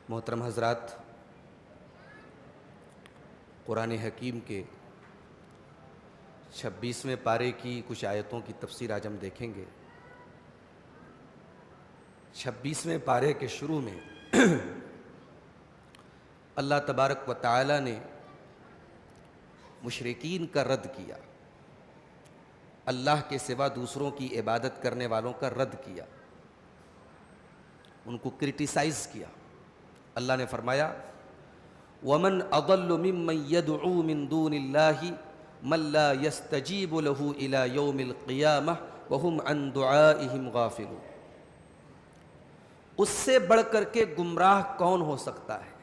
محترم حضرات، قرآن حکیم کے 26ویں پارے کی کچھ آیتوں کی تفسیر آج ہم دیکھیں گے۔ 26ویں پارے کے شروع میں اللہ تبارک و تعالی نے مشرکین کا رد کیا، اللہ کے سوا دوسروں کی عبادت کرنے والوں کا رد کیا، ان کو کرٹیسائز کیا۔ اللہ نے فرمایا وَمَنْ أَضَلُّ مِمَّنْ يَدْعُو مِن دُونِ اللَّهِ مَنْ لَا يَسْتَجِيبُ لَهُ إِلَى يَوْمِ الْقِيَامَةِ وَهُمْ عَنْ دُعَائِهِمْ غَافِلُونَ۔ اس سے بڑھ کر کے گمراہ کون ہو سکتا ہے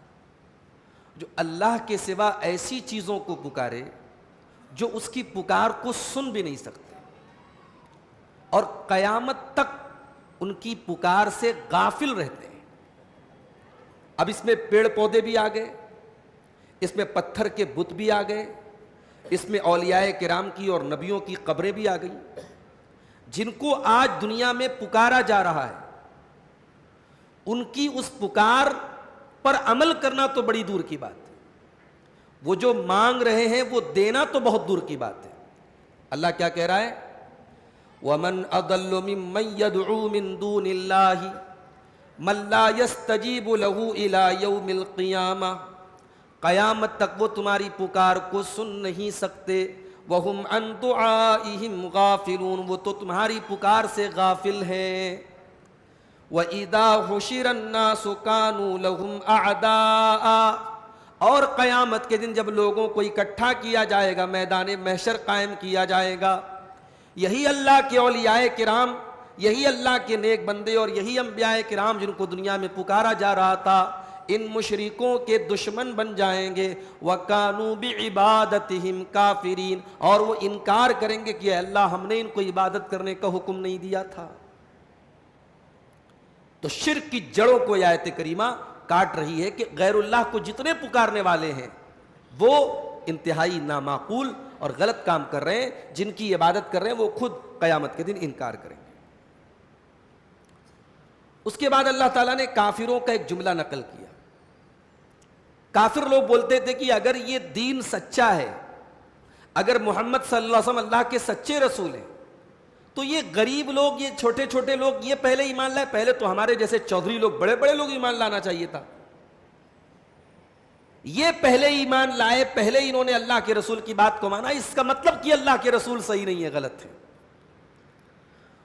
جو اللہ کے سوا ایسی چیزوں کو پکارے جو اس کی پکار کو سن بھی نہیں سکتے اور قیامت تک ان کی پکار سے غافل رہتے ہیں۔ اب اس میں پیڑ پودے بھی آ گئے، اس میں پتھر کے بت بھی آ گئے، اس میں اولیاء کرام کی اور نبیوں کی قبریں بھی آ گئیں، جن کو آج دنیا میں پکارا جا رہا ہے۔ ان کی اس پکار پر عمل کرنا تو بڑی دور کی بات ہے، وہ جو مانگ رہے ہیں وہ دینا تو بہت دور کی بات ہے۔ اللہ کیا کہہ رہا ہے؟ وَمَنْ أَضَلُّ مِمَّنْ يَدْعُو مِن دُونِ اللَّهِ مَن لَّا يَسْتَجِيبُ لَهُ إِلَى يَوْمِ الْقِيَامَةِ، قیامت تک وہ تمہاری پکار کو سن نہیں سکتے۔ وَهُمْ عَن دُعَائِهِمْ غَافِلُونَ، وہ تو تمہاری پکار سے غافل ہیں۔ وَإِذَا حُشِرَ النَّاسُ كَانُوا لَهُمْ أَعْدَاءً، اور قیامت کے دن جب لوگوں کو اکٹھا کیا جائے گا، میدان محشر قائم کیا جائے گا، یہی اللہ کے اولیاء کرام، یہی اللہ کے نیک بندے اور یہی انبیاء کرام جن کو دنیا میں پکارا جا رہا تھا، ان مشرکوں کے دشمن بن جائیں گے۔ وَكَانُوا بِعِبَادَتِهِمْ كَافِرِينَ، اور وہ انکار کریں گے کہ اے اللہ ہم نے ان کو عبادت کرنے کا حکم نہیں دیا تھا۔ تو شرک کی جڑوں کو یہ آیت کریمہ کاٹ رہی ہے کہ غیر اللہ کو جتنے پکارنے والے ہیں وہ انتہائی نامعقول اور غلط کام کر رہے ہیں، جن کی عبادت کر رہے ہیں وہ خود قیامت کے دن انکار کریں گے۔ اس کے بعد اللہ تعالیٰ نے کافروں کا ایک جملہ نقل کیا۔ کافر لوگ بولتے تھے کہ اگر یہ دین سچا ہے، اگر محمد صلی اللہ علیہ وسلم اللہ کے سچے رسول ہیں، تو یہ غریب لوگ، یہ چھوٹے چھوٹے لوگ یہ پہلے ایمان لائے، پہلے تو ہمارے جیسے چودھری لوگ، بڑے بڑے لوگ ایمان لانا چاہیے تھا۔ یہ پہلے ایمان لائے، پہلے انہوں نے اللہ کے رسول کی بات کو مانا، اس کا مطلب کہ اللہ کے رسول صحیح نہیں ہے، غلط ہے۔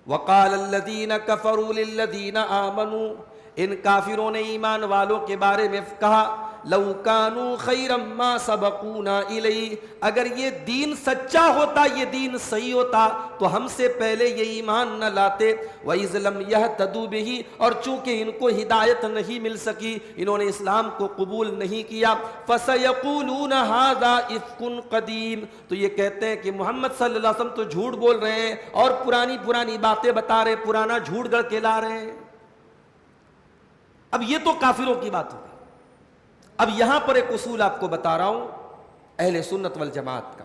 وَقَالَ الَّذِينَ كَفَرُوا لِلَّذِينَ آمَنُوا، ان کافروں نے ایمان والوں کے بارے میں کہا لَوْ كَانُوا خَيْرًا مَا سَبَقُونَا إِلَيْهِ، اگر یہ دین سچا ہوتا، یہ دین صحیح ہوتا تو ہم سے پہلے یہ ایمان نہ لاتے۔ وَإِذْ لَمْ يَهْتَدُوا بِهِ، اور چونکہ ان کو ہدایت نہیں مل سکی، انہوں نے اسلام کو قبول نہیں کیا۔ فَسَيَقُولُونَ هَذَا إِفْكٌ قَدِيمٌ، تو یہ کہتے ہیں کہ محمد صلی اللہ علیہ وسلم تو جھوٹ بول رہے ہیں اور پرانی باتیں بتا رہے، پرانا جھوٹ گڑھ کے لا رہے ہیں۔ اب یہ تو کافروں کی بات ہوگی۔ اب یہاں پر ایک اصول آپ کو بتا رہا ہوں اہل سنت والجماعت کا،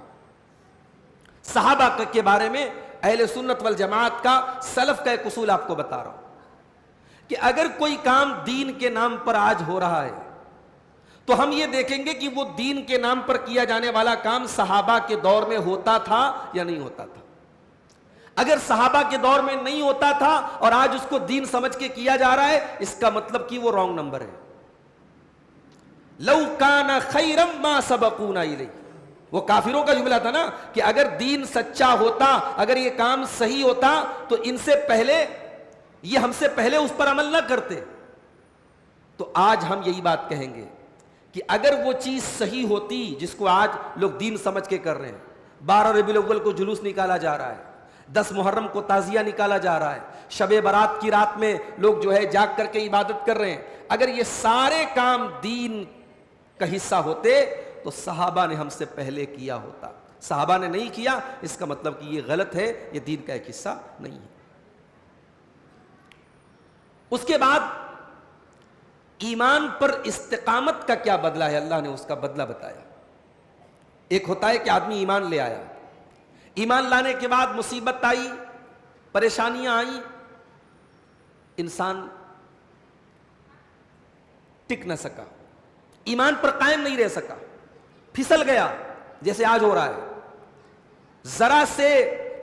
صحابہ کے بارے میں اہل سنت والجماعت کا، سلف کا ایک اصول آپ کو بتا رہا ہوں کہ اگر کوئی کام دین کے نام پر آج ہو رہا ہے تو ہم یہ دیکھیں گے کہ وہ دین کے نام پر کیا جانے والا کام صحابہ کے دور میں ہوتا تھا یا نہیں ہوتا تھا۔ اگر صحابہ کے دور میں نہیں ہوتا تھا اور آج اس کو دین سمجھ کے کیا جا رہا ہے، اس کا مطلب کہ وہ رانگ نمبر ہے۔ لو کان خیرا ما سبقونا الیہ، وہ کافروں کا جملہ تھا نا کہ اگر دین سچا ہوتا، اگر یہ کام صحیح ہوتا تو ان سے پہلے، یہ ہم سے پہلے اس پر عمل نہ کرتے۔ تو آج ہم یہی بات کہیں گے کہ اگر وہ چیز صحیح ہوتی جس کو آج لوگ دین سمجھ کے کر رہے ہیں، 12 ربیع الاول کو جلوس نکالا جا رہا ہے، 10 محرم کو تعزیہ نکالا جا رہا ہے، شب برات کی رات میں لوگ جو ہے جاگ کر کے عبادت کر رہے ہیں، اگر یہ سارے کام دین کا حصہ ہوتے تو صحابہ نے ہم سے پہلے کیا ہوتا۔ صحابہ نے نہیں کیا، اس کا مطلب کہ یہ غلط ہے، یہ دین کا ایک حصہ نہیں ہے۔ اس کے بعد ایمان پر استقامت کا کیا بدلہ ہے، اللہ نے اس کا بدلہ بتایا۔ ایک ہوتا ہے کہ آدمی ایمان لے آیا، ایمان لانے کے بعد مصیبت آئی، پریشانیاں آئیں، انسان ٹک نہ سکا, ایمان پر قائم نہیں رہ سکا, پھسل گیا جیسے آج ہو رہا ہے. ذرا سے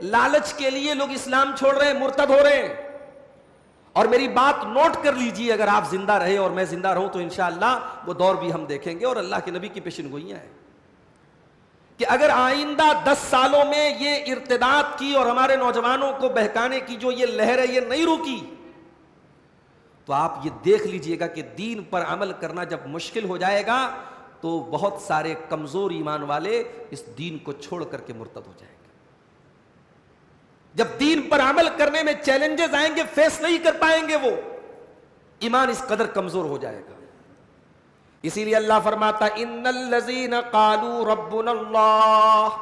لالچ کے لیے لوگ اسلام چھوڑ رہے ہیں, مرتد ہو رہے ہیں. اور میری بات نوٹ کر لیجئے, اگر آپ زندہ رہے اور میں زندہ رہوں تو انشاءاللہ وہ دور بھی ہم دیکھیں گے, اور اللہ کے نبی کی پیشن گوئیاں ہیں کہ اگر آئندہ 10 سالوں میں یہ ارتداد کی اور ہمارے نوجوانوں کو بہکانے کی جو یہ لہر ہے یہ نہیں رکی, تو آپ یہ دیکھ لیجئے گا کہ دین پر عمل کرنا جب مشکل ہو جائے گا تو بہت سارے کمزور ایمان والے اس دین کو چھوڑ کر کے مرتد ہو جائیں گے. جب دین پر عمل کرنے میں چیلنجز آئیں گے, فیس نہیں کر پائیں گے, وہ ایمان اس قدر کمزور ہو جائے گا. اسی لیے اللہ فرماتا ان الذین قالوا ربنا اللہ,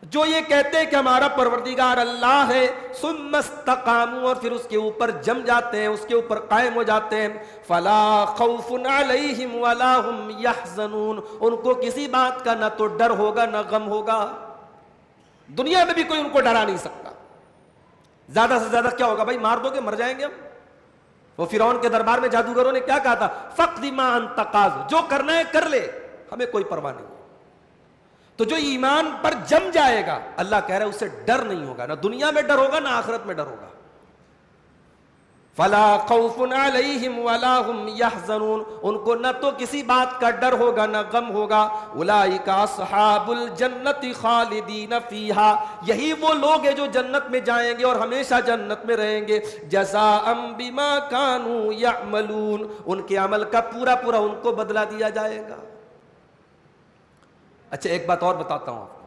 جو یہ کہتے ہیں کہ ہمارا پروردگار اللہ ہے, ثم استقاموا, اور پھر اس کے اوپر جم جاتے ہیں, اس کے اوپر قائم ہو جاتے ہیں, فلا خوف علیہم ولا هم یحزنون, ان کو کسی بات کا نہ تو ڈر ہوگا نہ غم ہوگا. دنیا میں بھی کوئی ان کو ڈرا نہیں سکتا. زیادہ سے زیادہ کیا ہوگا بھائی, مار دو گے, مر جائیں گے ہم. وہ فرعون کے دربار میں جادوگروں نے کیا کہا تھا, فقد ما انت قاض, جو کرنا ہے کر لے, ہمیں کوئی پرواہ نہیں. تو جو ایمان پر جم جائے گا, اللہ کہہ رہا ہے اسے ڈر نہیں ہوگا, نہ دنیا میں ڈر ہوگا نہ آخرت میں ڈر ہوگا. فلا خوف علیہم ولا هم یحزنون, ان کو نہ تو کسی بات کا ڈر ہوگا نہ غم ہوگا. اولئک اصحاب الجنت خالدین فیہا, یہی وہ لوگ ہیں جو جنت میں جائیں گے اور ہمیشہ جنت میں رہیں گے. جزاء بما کانوا یعملون, ان کے عمل کا پورا پورا ان کو بدلہ دیا جائے گا. اچھا ایک بات اور بتاتا ہوں آپ کو,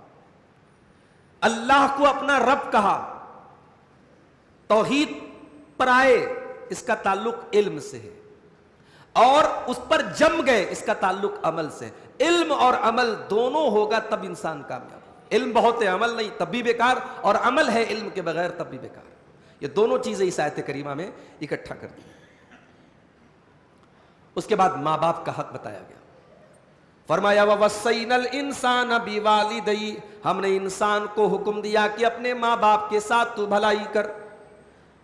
اللہ کو اپنا رب کہا, توحید پر آئے, اس کا تعلق علم سے ہے, اور اس پر جم گئے, اس کا تعلق عمل سے. علم اور عمل دونوں ہوگا تب انسان کامیاب. علم بہت ہے, عمل نہیں, تب بھی بیکار, اور عمل ہے علم کے بغیر تب بھی بیکار. یہ دونوں چیزیں اس آیت کریمہ میں اکٹھا کر دی. اس کے بعد ماں باپ کا حق بتایا گیا. فرمایا وَوَصَّيْنَا الْإِنسَانَ بِوَالِدَيْهِ, ہم نے انسان کو حکم دیا کہ اپنے ماں باپ کے ساتھ تو بھلائی کر.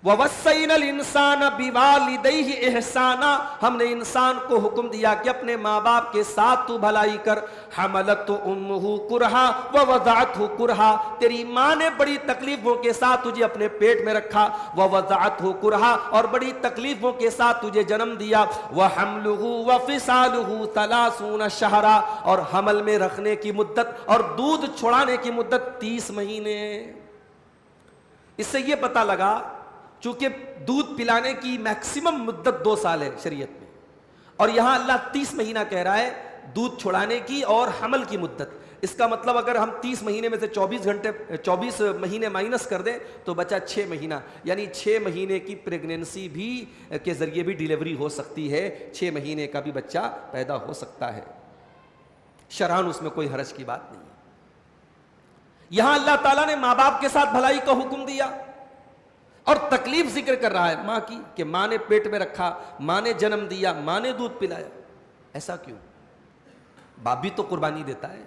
وَوَصَّيْنَا الْإِنسَانَ بِوَالِدَيْهِ إِحْسَانًا, ہم نے انسان کو حکم دیا کہ اپنے ماں باپ کے ساتھ تو بھلائی کر. حَمَلَتْهُ أُمُّهُ كُرْهًا وَوَضَعَتْهُ كُرْهًا, تیری ماں نے بڑی تکلیفوں کے ساتھ تجھے اپنے پیٹ میں رکھا. وَوَضَعَتْهُ كُرْهًا, اور بڑی تکلیفوں کے ساتھ تجھے جنم دیا. وَحَمْلُهُ وَفِصَالُهُ 30 شهرًا, اور حمل میں رکھنے کی مدت اور دودھ چھڑانے کی مدت 30 مہینے. اس سے یہ پتہ لگا چونکہ دودھ پلانے کی میکسیمم مدت 2 سال ہے شریعت میں, اور یہاں اللہ 30 مہینہ کہہ رہا ہے دودھ چھڑانے کی اور حمل کی مدت. اس کا مطلب اگر ہم 30 مہینے میں سے 24 مہینے مائنس کر دیں تو بچا 6 مہینہ, یعنی 6 مہینے کی پریگننسی بھی کے ذریعے بھی ڈیلیوری ہو سکتی ہے, 6 مہینے کا بھی بچہ پیدا ہو سکتا ہے. شرعاً اس میں کوئی حرج کی بات نہیں ہے. یہاں اللہ تعالیٰ نے ماں باپ کے ساتھ بھلائی کا حکم دیا اور تکلیف ذکر کر رہا ہے ماں کی, کہ ماں نے پیٹ میں رکھا, ماں نے جنم دیا, ماں نے دودھ پلایا. ایسا کیوں؟ باپ بھی تو قربانی دیتا ہے.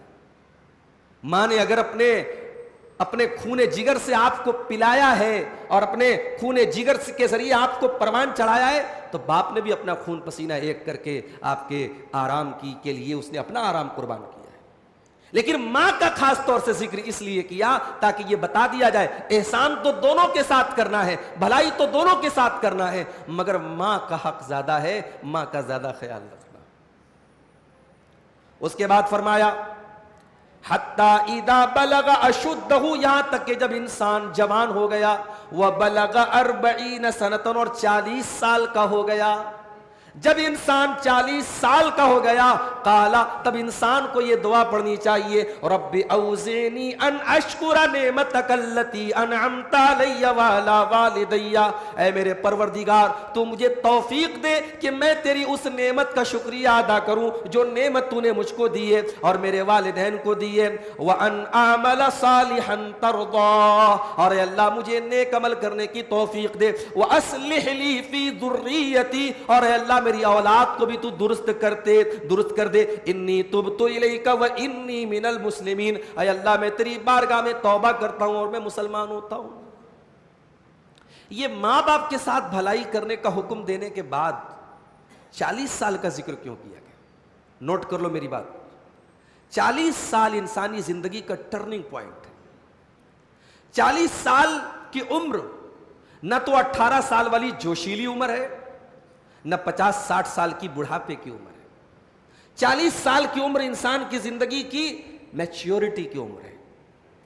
ماں نے اگر اپنے خون جگر سے آپ کو پلایا ہے اور اپنے خون جگر کے ذریعے آپ کو پروان چڑھایا ہے, تو باپ نے بھی اپنا خون پسینہ ایک کر کے آپ کے آرام کے لیے اس نے اپنا آرام قربان کیا ہے. لیکن ماں کا خاص طور سے ذکر اس لیے کیا تاکہ یہ بتا دیا جائے احسان تو دونوں کے ساتھ کرنا ہے, بھلائی تو دونوں کے ساتھ کرنا ہے, مگر ماں کا حق زیادہ ہے, ماں کا زیادہ خیال رکھنا. اس کے بعد فرمایا حتی اذا بلغ اشدہ, یہاں تک کہ جب انسان جوان ہو گیا, وبلغ 40 سنۃ, اور 40 سال کا ہو گیا. جب انسان 40 سال کا ہو گیا, قالا, تب انسان کو یہ دعا پڑھنی چاہیے, رب اوزعنی ان اشکر نعمتک التی انعمت علی وعلی والدی, اے میرے پروردگار تو مجھے توفیق دے کہ میں تیری اس نعمت کا شکریہ ادا کروں جو نعمت تو نے مجھ کو دی ہے اور میرے والدین کو دی ہے. وان اعمل صالحا ترضا, اور اے اللہ مجھے نیک عمل کرنے کی توفیق دے. واصلح لی فی ذریتی, اور اے اللہ میری اولاد کو بھی تو درست کر دے. انی تبت الیک و انی من المسلمین, اے اللہ میں تیری بارگاہ میں توبہ کرتا ہوں اور میں مسلمان ہوتا ہوں. یہ ماں باپ کے ساتھ بھلائی کرنے کا حکم دینے کے بعد 40 سال کا ذکر کیوں کیا گیا؟ نوٹ کر لو میری بات. 40 سال انسانی زندگی کا ٹرننگ پوائنٹ ہے. 40 سال کی عمر نہ تو 18 سال والی جوشیلی عمر ہے، نہ 50-60 سال کی بڑھاپے کی عمر ہے. 40 سال کی عمر انسان کی زندگی کی میچیورٹی کی عمر ہے.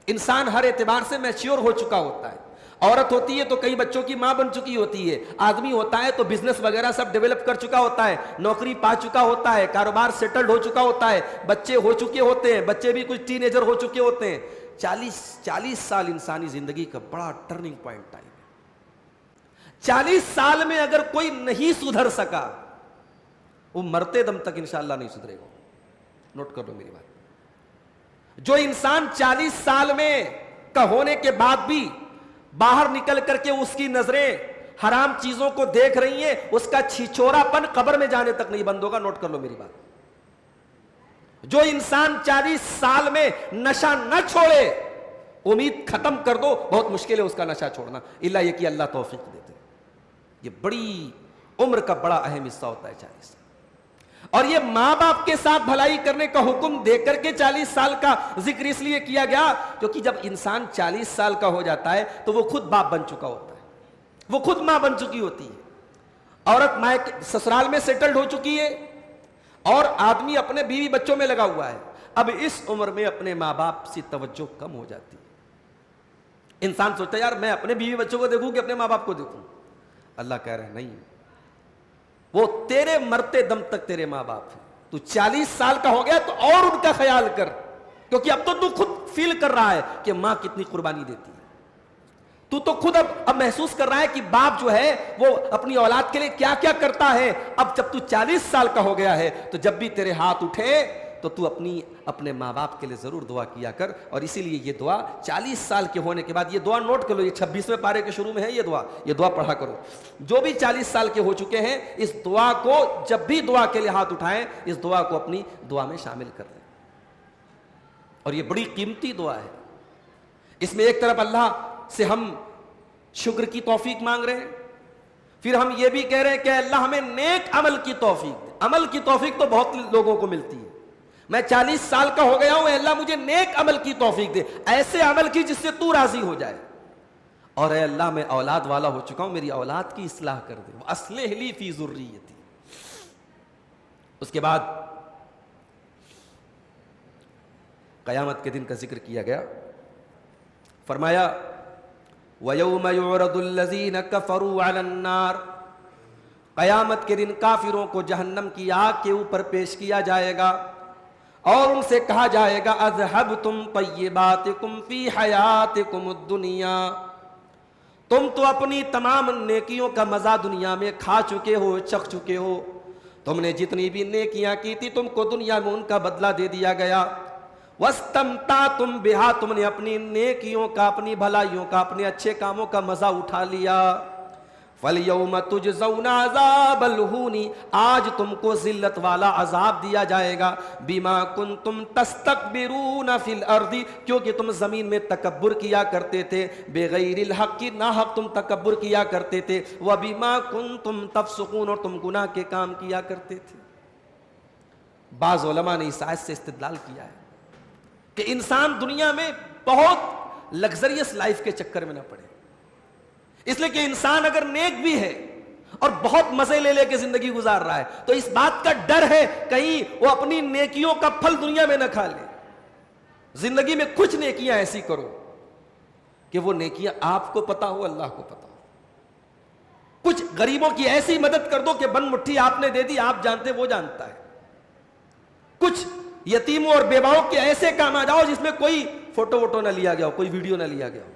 انسان ہر اعتبار سے میچیور ہو چکا ہوتا ہے. عورت ہوتی ہے تو کئی بچوں کی ماں بن چکی ہوتی ہے. آدمی ہوتا ہے تو بزنس وغیرہ سب ڈیولپ کر چکا ہوتا ہے، نوکری پا چکا ہوتا ہے، کاروبار سیٹلڈ ہو چکا ہوتا ہے، بچے ہو چکے ہوتے ہیں، بچے بھی کچھ ٹین ایجر ہو چکے ہوتے ہیں. 40 سال انسانی زندگی کا بڑا ٹرننگ پوائنٹ ٹائم ہے. 40 سال میں اگر کوئی نہیں سدھر سکا وہ مرتے دم تک انشاءاللہ نہیں سدھرے گا. نوٹ کر لو میری بات. جو انسان 40 سال میں کا ہونے کے بعد بھی باہر نکل کر کے اس کی نظریں حرام چیزوں کو دیکھ رہی ہیں، اس کا چھچورا پن قبر میں جانے تک نہیں بند ہوگا. نوٹ کر لو میری بات. جو انسان 40 سال میں نشہ نہ چھوڑے، امید ختم کر دو، بہت مشکل ہے اس کا نشہ چھوڑنا، الا یہ کہ اللہ توفیق دیتے. یہ بڑی عمر کا بڑا اہم حصہ ہوتا ہے 40 سال. اور یہ ماں باپ کے ساتھ بھلائی کرنے کا حکم دے کر کے 40 سال کا ذکر اس لیے کیا گیا کیونکہ جب انسان 40 سال کا ہو جاتا ہے تو وہ خود باپ بن چکا ہوتا ہے، وہ خود ماں بن چکی ہوتی ہے. عورت مائیں سسرال میں سیٹلڈ ہو چکی ہے اور آدمی اپنے بیوی بچوں میں لگا ہوا ہے. اب اس عمر میں اپنے ماں باپ سے توجہ کم ہو جاتی ہے. انسان سوچتا ہے یار میں اپنے بیوی بچوں کو دیکھوں کہ اپنے ماں باپ کو دیکھوں. اللہ کہہ رہے ہیں نہیں، وہ تیرے مرتے دم تک تیرے ماں باپ ہیں. تو 40 سال کا ہو گیا تو اور ان کا خیال کر، کیونکہ اب تو خود فیل کر رہا ہے کہ ماں کتنی قربانی دیتی ہے. تو خود اب محسوس کر رہا ہے کہ باپ جو ہے وہ اپنی اولاد کے لیے کیا کیا کرتا ہے. اب جب تو 40 سال کا ہو گیا ہے تو جب بھی تیرے ہاتھ اٹھے تو اپنے ماں باپ کے لیے ضرور دعا کیا کر. اور اسی لیے یہ دعا 40 سال کے ہونے کے بعد، یہ دعا نوٹ کر لو، یہ 26ویں پارے کے شروع میں ہے یہ دعا پڑھا کرو. جو بھی 40 سال کے ہو چکے ہیں اس دعا کو جب بھی دعا کے لیے ہاتھ اٹھائیں اس دعا کو اپنی دعا میں شامل کر لیں. اور یہ بڑی قیمتی دعا ہے. اس میں ایک طرف اللہ سے ہم شکر کی توفیق مانگ رہے ہیں، پھر ہم یہ بھی کہہ رہے ہیں کہ اللہ ہمیں نیک عمل کی توفیق دے. عمل کی توفیق تو بہت لوگوں کو ملتی ہے. میں 40 سال کا ہو گیا ہوں، اے اللہ مجھے نیک عمل کی توفیق دے، ایسے عمل کی جس سے تو راضی ہو جائے. اور اے اللہ میں اولاد والا ہو چکا ہوں، میری اولاد کی اصلاح کر دے. اصلح لی فی ذریتی. اس کے بعد قیامت کے دن کا ذکر کیا گیا. فرمایا وَيَوْمَ يُعْرَضُ الَّذِينَ كَفَرُوا عَلَى النَّارِ. قیامت کے دن کافروں کو جہنم کی آگ کے اوپر پیش کیا جائے گا اور ان سے کہا جائے گا اذهبتم طیباتکم فی حیاتکم الدنیا. تم تو اپنی تمام نیکیوں کا مزہ دنیا میں کھا چکے ہو، چکھ چکے ہو. تم نے جتنی بھی نیکیاں کی تھی تم کو دنیا میں ان کا بدلہ دے دیا گیا. واستمتعتم بہا، تم نے اپنی نیکیوں کا، اپنی بھلائیوں کا، اپنے اچھے کاموں کا مزہ اٹھا لیا. فَالْيَوْمَ تُجْزَوْنَ عَذَابَ الْهُونِ، آج تم کو ذلت والا عذاب دیا جائے گا. بِمَا كُنْتُمْ تَسْتَكْبِرُونَ فِي الْأَرْضِ، کیونکہ تم زمین میں تکبر کیا کرتے تھے. بِغَيْرِ الْحَقِّ، ناحق تم تکبر کیا کرتے تھے. وَبِمَا كُنْتُمْ تَفْسُقُونَ، اور تم گناہ کے کام کیا کرتے تھے. بعض علماء نے اس آیت سے استدلال کیا ہے کہ انسان دنیا میں بہت لگزریس لائف کے چکر میں نہ پڑے. اس لیے کہ انسان اگر نیک بھی ہے اور بہت مزے لے لے کے زندگی گزار رہا ہے تو اس بات کا ڈر ہے کہیں وہ اپنی نیکیوں کا پھل دنیا میں نہ کھا لے. زندگی میں کچھ نیکیاں ایسی کرو کہ وہ نیکیاں آپ کو پتا ہو، اللہ کو پتا ہو. کچھ غریبوں کی ایسی مدد کر دو کہ بن مٹھی آپ نے دے دی، آپ جانتے وہ جانتا ہے. کچھ یتیموں اور بیواؤں کے ایسے کام آ جاؤ جس میں کوئی فوٹو ووٹو نہ لیا گیا ہو، کوئی ویڈیو نہ لیا گیا ہو.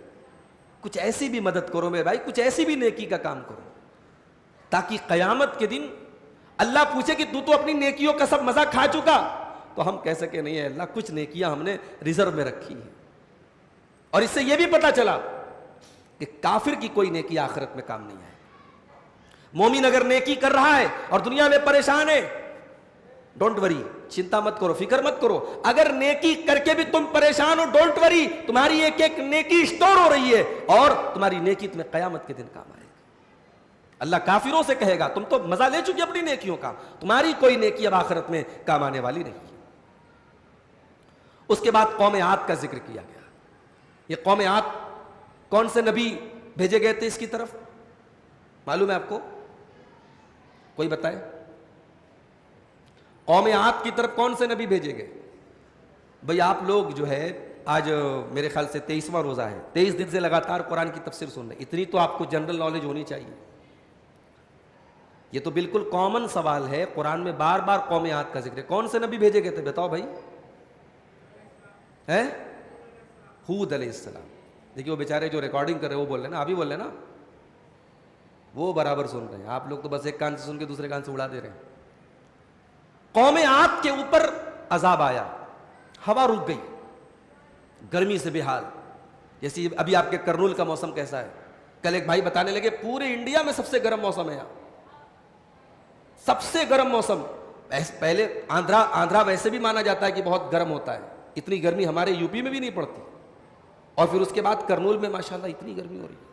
کچھ ایسی بھی مدد کرو میرے بھائی، کچھ ایسی بھی نیکی کا کام کرو تاکہ قیامت کے دن اللہ پوچھے کہ تو اپنی نیکیوں کا سب مزہ کھا چکا، تو ہم کہہ سکے نہیں ہے اللہ، کچھ نیکیاں ہم نے ریزرو میں رکھی ہیں. اور اس سے یہ بھی پتا چلا کہ کافر کی کوئی نیکی آخرت میں کام نہیں آئے. مومن اگر نیکی کر رہا ہے اور دنیا میں پریشان ہے، ڈونٹ وری، چنتا مت کرو، فکر مت کرو. اگر نیکی کر کے بھی تم پریشان ہو، ڈونٹ وری، تمہاری ایک ایک نیکی اسٹور ہو رہی ہے اور تمہاری نیکی تمہیں قیامت کے دن کام آئے گی. اللہ کافروں سے کہے گا تم تو مزہ لے چکے اپنی نیکیوں کا، تمہاری کوئی نیکی اب آخرت میں کام آنے والی نہیں۔ اس کے بعد قوم عاد کا ذکر کیا گیا۔ یہ قوم عاد کون سے نبی بھیجے گئے تھے اس کی طرف، معلوم ہے آپ کو؟ کوئی بتائے قوم عاد کی طرف کون سے نبی بھیجے گئے؟ بھئی آپ لوگ جو ہے آج میرے خیال سے 23واں روزہ ہے، 23 دن سے لگاتار قرآن کی تفسیر سن رہے ہیں، اتنی تو آپ کو جنرل نالج ہونی چاہیے۔ یہ تو بالکل کامن سوال ہے، قرآن میں بار بار قوم عاد کا ذکر ہے۔ کون سے نبی بھیجے گئے تھے بتاؤ بھائی؟ ہود علیہ السلام۔ دیکھیے وہ بیچارے جو ریکارڈنگ کر رہے ہیں وہ بول رہے ہیں نا، ابھی بول رہے ہیں نا، وہ برابر سن رہے ہیں، آپ لوگ تو بس ایک کان سے سن کے دوسرے کان سے اڑا دے رہے ہیں۔ قوم عاد کے اوپر عذاب آیا، ہوا رک گئی، گرمی سے بے حال۔ جیسے ابھی آپ کے کرنول کا موسم کیسا ہے، کل ایک بھائی بتانے لگے پورے انڈیا میں سب سے گرم موسم ہے یہاں، سب سے گرم موسم۔ پہلے آندھرا ویسے بھی مانا جاتا ہے کہ بہت گرم ہوتا ہے، اتنی گرمی ہمارے یوپی میں بھی نہیں پڑتی، اور پھر اس کے بعد کرنول میں ماشاءاللہ اتنی گرمی ہو رہی ہے۔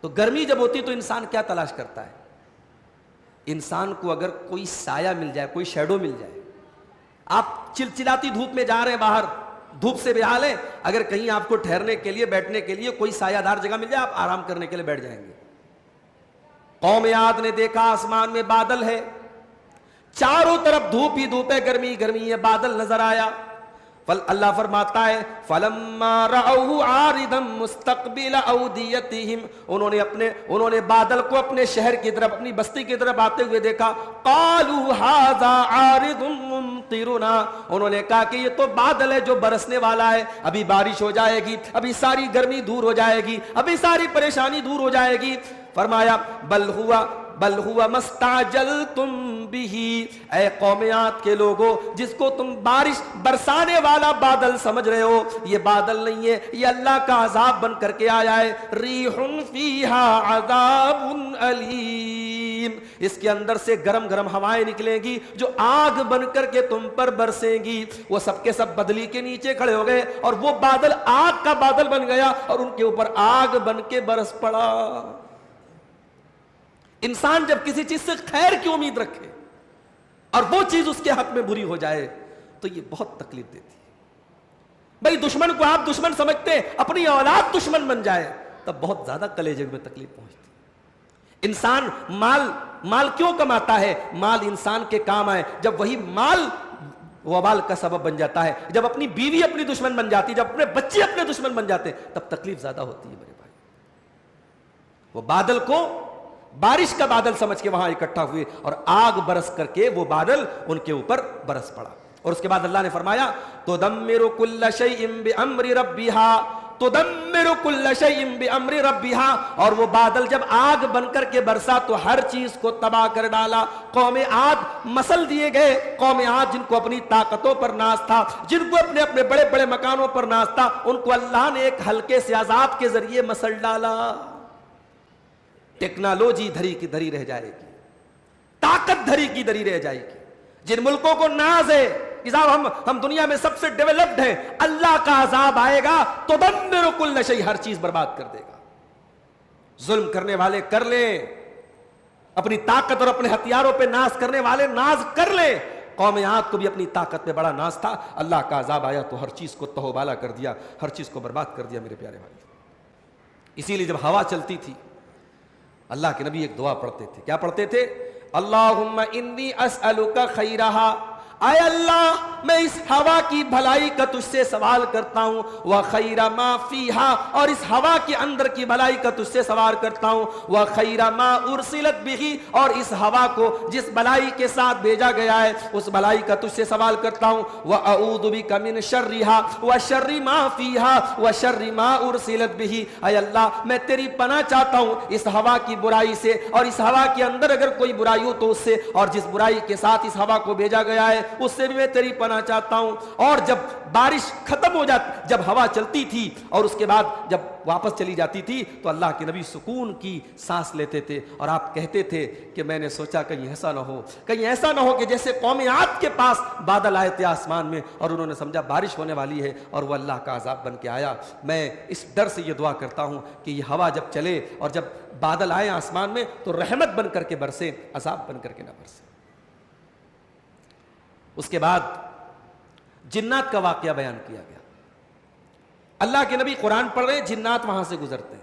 تو گرمی جب ہوتی تو انسان کیا تلاش کرتا ہے؟ انسان کو اگر کوئی سایہ مل جائے، کوئی شیڈو مل جائے، آپ چلچلاتی دھوپ میں جا رہے ہیں، باہر دھوپ سے بے حال ہے، اگر کہیں آپ کو ٹھہرنے کے لیے بیٹھنے کے لیے کوئی سایہ دار جگہ مل جائے آپ آرام کرنے کے لیے بیٹھ جائیں گے۔ قوم عاد نے دیکھا آسمان میں بادل ہے، چاروں طرف دھوپ ہی دھوپ ہے، گرمی گرمی ہے، بادل نظر آیا۔ اللہ فرماتا ہے فَلَمَّا رَأَوْهُ عَارِضًا مُسْتَقْبِلَ أَوْدِيَتِهِمْ، انہوں نے بادل کو اپنے شہر کی طرف، اپنی بستی کی طرف آتے ہوئے دیکھا، قَالُوا هَذَا عَارِضٌ مُمْطِرُنَا، انہوں نے کہا کہ یہ تو بادل ہے جو برسنے والا ہے، ابھی بارش ہو جائے گی، ابھی ساری گرمی دور ہو جائے گی، ابھی ساری پریشانی دور ہو جائے گی۔ فرمایا بل ہوا مستعجلتم بہ، اے قوم عاد کے لوگو، جس کو تم بارش برسانے والا بادل سمجھ رہے ہو، یہ بادل نہیں ہے، یہ اللہ کا عذاب بن کر کے آیا ہے۔ ریح فیہا عذاب علیم، اس کے اندر سے گرم گرم ہوائیں نکلیں گی جو آگ بن کر کے تم پر برسیں گی۔ وہ سب کے سب بدلی کے نیچے کھڑے ہو گئے اور وہ بادل آگ کا بادل بن گیا اور ان کے اوپر آگ بن کے برس پڑا۔ انسان جب کسی چیز سے خیر کی امید رکھے اور وہ چیز اس کے حق میں بری ہو جائے تو یہ بہت تکلیف دیتی ہے۔ بھئی دشمن کو آپ دشمن سمجھتے، اپنی اولاد دشمن بن جائے تب بہت زیادہ کلیجے میں تکلیف پہنچتی۔ انسان مال کیوں کماتا ہے؟ مال انسان کے کام آئے، جب وہی مال وبال کا سبب بن جاتا ہے، جب اپنی بیوی اپنی دشمن بن جاتی ہے، جب اپنے بچے اپنے دشمن بن جاتے ہیں، تب تکلیف زیادہ ہوتی ہے میرے بھائی۔ وہ بادل کو بارش کا بادل سمجھ کے وہاں اکٹھا ہوئے اور آگ برس کر کے وہ بادل ان کے اوپر برس پڑا۔ اور اس کے بعد اللہ نے فرمایا تدمر کل شیء بامر ربھا، تدمر کل شیء بامر ربھا، اور وہ بادل جب آگ بن کر کے برسا تو ہر چیز کو تباہ کر ڈالا۔ قوم عاد مثل دیے گئے، قوم عاد جن کو اپنی طاقتوں پر ناز تھا، جن کو اپنے اپنے بڑے بڑے مکانوں پر ناز تھا، ان کو اللہ نے ایک ہلکے سے عذاب کے ذریعے مثل ڈالا۔ ٹیکنالوجی دھری کی دھری رہ جائے گی، طاقت دھری کی دھری رہ جائے گی۔ جن ملکوں کو ناز ہے کہ صاحب ہم دنیا میں سب سے ڈیولپڈ ہیں، اللہ کا عذاب آئے گا تو تدمر کل شیء، ہر چیز برباد کر دے گا۔ ظلم کرنے والے کر لیں، اپنی طاقت اور اپنے ہتھیاروں پہ ناز کرنے والے ناز کر لیں۔ قوم عاد کو بھی اپنی طاقت پہ بڑا ناز تھا، اللہ کا عذاب آیا تو ہر چیز کو تہو بالا کر دیا، ہر چیز کو برباد کر دیا میرے پیارے بھائی۔ اسی لیے جب ہوا چلتی تھی اللہ کے نبی ایک دعا پڑھتے تھے، کیا پڑھتے تھے؟ اللہم انی اسألک خیرہا، اے اللہ میں اس ہوا کی بھلائی کا تجھ سے سوال کرتا ہوں، وخیر ما فیہا، اور اس ہوا کے اندر کی بھلائی کا تجھ سے سوال کرتا ہوں، وخیر ما ارسلت بہ، اور اس ہوا کو جس بھلائی کے ساتھ بھیجا گیا ہے اس بھلائی کا تجھ سے سوال کرتا ہوں، واعوذ بک من شرہا وشر ما فیہا وشر ما ارسلت بہ، اے اللہ میں تیری پناہ چاہتا ہوں اس ہوا کی برائی سے، اور اس ہوا کے اندر اگر کوئی برائی ہو تو اس سے، اور جس برائی کے ساتھ اس ہوا کو بھیجا گیا ہے اس سے بھی میں تیری پناہ چاہتا ہوں. اور جب بارش ختم ہو جاتی, جب ہوا چلتی تھی اور اس کے بعد جب واپس چلی جاتی تھی تو اللہ کے نبی سکون کی سانس لیتے تھے اور آپ کہتے تھے کہ میں نے سوچا کہیں ایسا نہ ہو کہ جیسے قوم عاد کے پاس بادل آئے تھے آسمان میں اور انہوں نے سمجھا بارش ہونے والی ہے اور وہ اللہ کا عذاب بن کے آیا. میں اس ڈر سے یہ دعا کرتا ہوں کہ یہ ہوا جب چلے اور جب بادل آئے آسمان میں تو رحمت بن کر کے برسے, عذاب بن کر کے نہ برسے. اس کے بعد جنات کا واقعہ بیان کیا گیا. اللہ کے نبی قرآن پڑھ رہے, جنات وہاں سے گزرتے ہیں.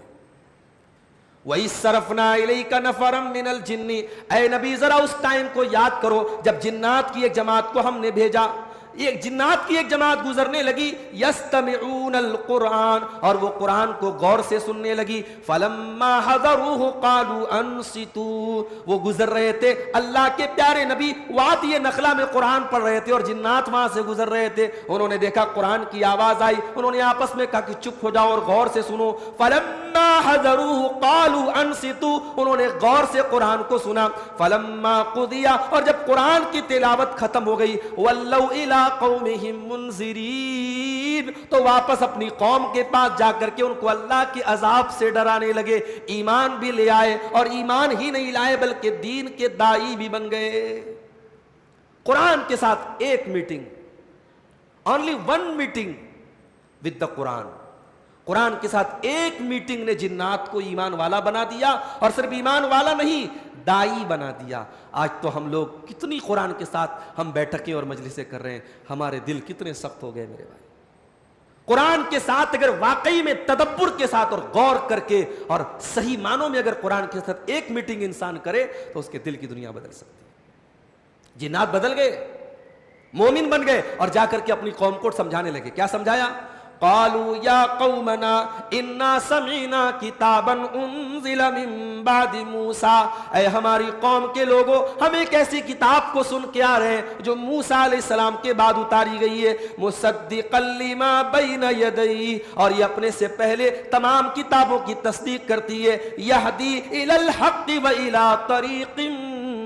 وَإِذْ صَرَفْنَا إِلَيْكَ نَفَرًا مِّنَ الْجِنِّ, اے نبی ذرا اس ٹائم کو یاد کرو جب جنات کی ایک جماعت کو ہم نے بھیجا. ایک جنات کی ایک جماعت گزرنے لگی, یستمعون القرآن, اور وہ قرآن کو غور سے سننے لگی. فلما حضروه قالوا انصتوا, وہ گزر رہے تھے اللہ کے پیارے نبی وادی نخلا میں قرآن پڑھ رہے تھے اور جنات وہاں سے گزر رہے تھے. انہوں نے دیکھا قرآن کی آواز آئی, انہوں نے آپس میں کہا کہ چپ ہو جاؤ اور غور سے سنو. فلما حضروه قالوا انصتوا, انہوں نے غور سے قرآن کو سنا. فلما قضی, اور جب قرآن کی تلاوت ختم ہو گئی, ولوا الی قومہم منذرین, تو واپس اپنی قوم کے پاس جا کر کے ان کو اللہ کے عذاب سے ڈرانے لگے. ایمان بھی لے آئے اور ایمان ہی نہیں لائے بلکہ دین کے داعی بھی بن گئے. قرآن کے ساتھ ایک meeting, only one meeting with the قرآن, قرآن کے ساتھ ایک میٹنگ نے جنات کو ایمان والا بنا دیا, اور صرف ایمان والا نہیں دائی بنا دیا. آج تو ہم لوگ کتنی قرآن کے ساتھ ہم بیٹھکیں اور مجلسیں کر رہے ہیں, ہمارے دل کتنے سخت ہو گئے میرے بھائی. قرآن کے ساتھ اگر واقعی میں تدبر کے ساتھ اور غور کر کے اور صحیح معنوں میں اگر قرآن کے ساتھ ایک میٹنگ انسان کرے تو اس کے دل کی دنیا بدل سکتی ہے. جنات بدل گئے, مومن بن گئے اور جا کر کے اپنی قوم کو سمجھانے لگے. کیا سمجھایا؟ قالوا یا قومنا انا سمعنا کتابا انزل من بعد موسیٰ, اے ہماری قوم کے لوگوں ہم ایک ایسی کتاب کو سن کے آ رہے ہیں جو موسیٰ علیہ السلام کے بعد اتاری گئی ہے. مصدقا لما بین یدیہ, اور یہ اپنے سے پہلے تمام کتابوں کی تصدیق کرتی ہے. یہدی الی الحق و الی طریق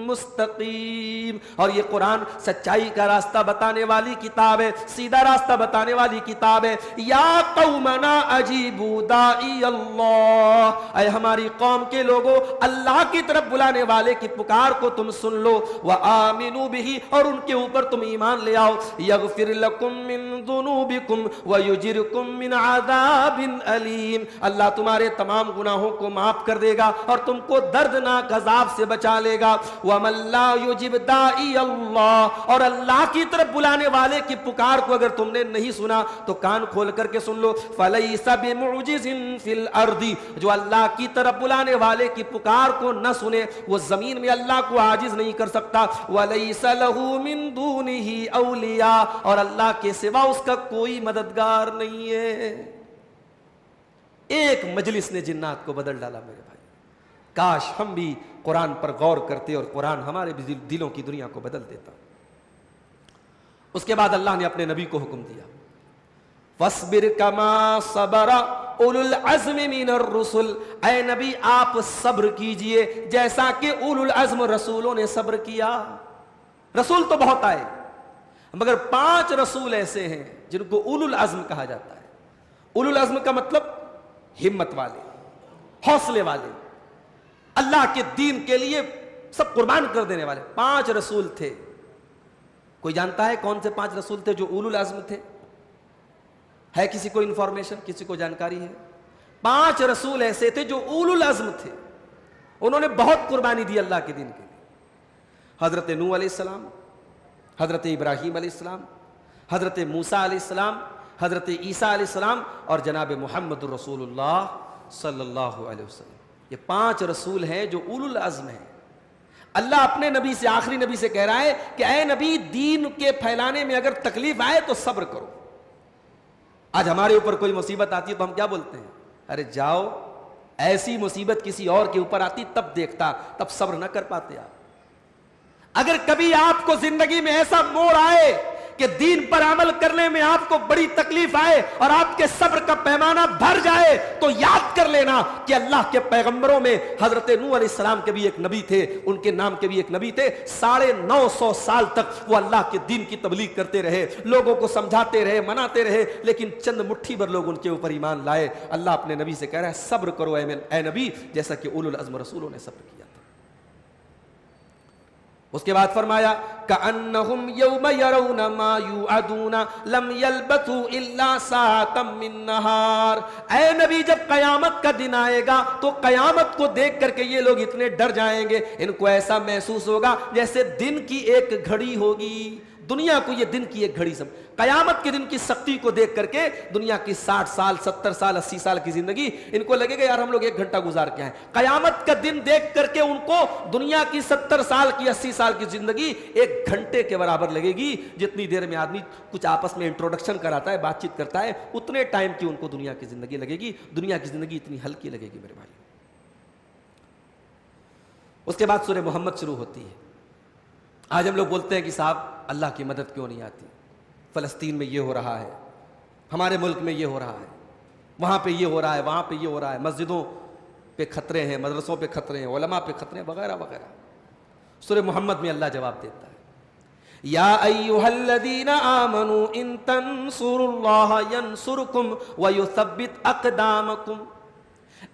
مستقیم, اور یہ قرآن سچائی کا راستہ بتانے والی کتاب ہے, سیدھا راستہ بتانے والی کتاب ہے. یا قومنا اجیبوا داعی اللہ, اے ہماری قوم کے لوگوں اللہ کی طرف بلانے والے کی پکار کو تم سن لو. وآمنوا بہ, اور ان کے اوپر تم ایمان لے آؤ. یغفر لکم من ذنوبکم ویجرکم من عذاب علیم, اللہ تمہارے تمام گناہوں کو معاف کر دے گا اور تم کو دردناک عذاب سے بچا لے گا. وَمَن لَا يُجِبْ دَاعِيَ اللَّهِ, اور اللہ کی طرف بلانے والے کی پکار کو اگر تم نے نہیں سنا تو کان کھول کر کے سن لو. فَلَيْسَ بِمُعْجِزٍ فِي الْأَرْضِ, جو اللہ کی طرف بلانے والے کی پکار کو نہ سنے وہ زمین میں اللہ کو عاجز نہیں کر سکتا. وَلَيْسَ لَهُ مِن دُونِهِ أَوْلِيَاء, اور اللہ کے سوا اس کا کوئی مددگار نہیں ہے. ایک مجلس نے جنات کو بدل ڈالا میرے بھائی. کاش ہم بھی قرآن پر غور کرتے اور قرآن ہمارے بھی دلوں کی دنیا کو بدل دیتا. اس کے بعد اللہ نے اپنے نبی کو حکم دیا, فَاصْبِرْ كَمَا صَبَرَ اولو العزم من الرسل, اے نبی آپ صبر کیجئے جیسا کہ اولو العزم رسولوں نے صبر کیا. رسول تو بہت آئے مگر 5 رسول ایسے ہیں جن کو اولو العزم کہا جاتا ہے. اولو العزم کا مطلب ہمت والے, حوصلے والے, اللہ کے دین کے لیے سب قربان کر دینے والے. 5 رسول تھے. کوئی جانتا ہے کون سے 5 رسول تھے جو اولو العزم تھے؟ ہے کسی کو انفارمیشن, کسی کو جانکاری ہے؟ 5 رسول ایسے تھے جو اولو العزم تھے, انہوں نے بہت قربانی دی اللہ کے دین کے لیے. حضرت نوح علیہ السلام, حضرت ابراہیم علیہ السلام, حضرت موسیٰ علیہ السلام, حضرت عیسیٰ علیہ السلام اور جناب محمد رسول اللہ صلی اللہ علیہ وسلم. یہ 5 رسول ہیں جو اولو العزم ہیں. اللہ اپنے نبی سے, آخری نبی سے کہہ رہا ہے کہ اے نبی دین کے پھیلانے میں اگر تکلیف آئے تو صبر کرو. آج ہمارے اوپر کوئی مصیبت آتی ہے تو ہم کیا بولتے ہیں؟ ارے جاؤ, ایسی مصیبت کسی اور کے اوپر آتی تب دیکھتا, تب صبر نہ کر پاتے آپ. اگر کبھی آپ کو زندگی میں ایسا موڑ آئے کہ دین پر عمل کرنے میں آپ کو بڑی تکلیف آئے اور آپ کے صبر کا پیمانہ بھر جائے تو یاد کر لینا کہ اللہ کے پیغمبروں میں حضرت نوح علیہ السلام کے بھی ایک نبی تھے، ان کے نام کے بھی ایک نبی تھے، 950 سال تک وہ اللہ کے دین کی تبلیغ کرتے رہے، لوگوں کو سمجھاتے رہے، مناتے رہے، لیکن چند مٹھی بھر لوگ ان کے اوپر ایمان لائے۔ اللہ اپنے نبی سے کہہ رہا ہے صبر کرو اے نبی، جیسا کہ اولو العزم رسولوں نے صبر کیا تھا۔ اس کے بعد فرمایا کأنہم یوم یرون ما یوعدون لم یلبثوا الا ساعۃ من نہار، اے نبی جب قیامت کا دن آئے گا تو قیامت کو دیکھ کر کے یہ لوگ اتنے ڈر جائیں گے، ان کو ایسا محسوس ہوگا جیسے دن کی ایک گھڑی ہوگی۔ دنیا کو یہ دن کی ایک گھڑی سمجھ، قیامت کے دن کی سختی کو دیکھ کر کے دنیا کی 60 سال 70 سال 80 سال کی زندگی ان کو لگے گا یار ہم لوگ 1 گھنٹہ گزار کے آئیں۔ قیامت کا دن دیکھ کر کے ان کو دنیا کی 70 سال کی 80 سال کی زندگی 1 گھنٹے کے برابر لگے گی۔ جتنی دیر میں آدمی کچھ آپس میں انٹروڈکشن کراتا ہے، بات چیت کرتا ہے، اتنے ٹائم کی ان کو دنیا کی زندگی لگے گی۔ دنیا کی زندگی اتنی ہلکی لگے گی میرے بھائی۔ اس کے بعد سورہ محمد شروع ہوتی ہے۔ آج ہم لوگ بولتے ہیں کہ صاحب اللہ کی مدد کیوں نہیں آتی، فلسطین میں یہ ہو رہا ہے، ہمارے ملک میں یہ ہو رہا ہے، وہاں پہ یہ ہو رہا ہے، وہاں پہ یہ ہو رہا ہے، مسجدوں پہ خطرے ہیں، مدرسوں پہ خطرے ہیں، علماء پہ خطرے ہیں، وغیرہ وغیرہ۔ سورہ محمد میں اللہ جواب دیتا ہے یا ایھا الذین آمنوا ان تنصروا اللہ ینصرکم ویثبت اقدامکم،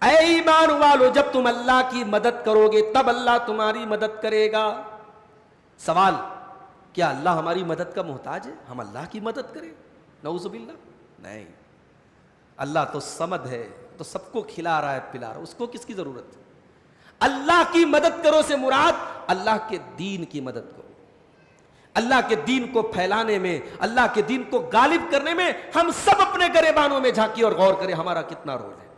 اے ایمان والو جب تم اللہ کی مدد کرو گے تب اللہ تمہاری مدد کرے گا۔ سوال، کیا اللہ ہماری مدد کا محتاج ہے؟ ہم اللہ کی مدد کریں؟ نعوذ باللہ، نہیں۔ اللہ تو صمد ہے، تو سب کو کھلا رہا ہے پلا رہا ہے، اس کو کس کی ضرورت ہے؟ اللہ کی مدد کرو سے مراد اللہ کے دین کی مدد کرو۔ اللہ کے دین کو پھیلانے میں، اللہ کے دین کو غالب کرنے میں ہم سب اپنے گریبانوں میں جھانکیں اور غور کریں ہمارا کتنا رول ہے۔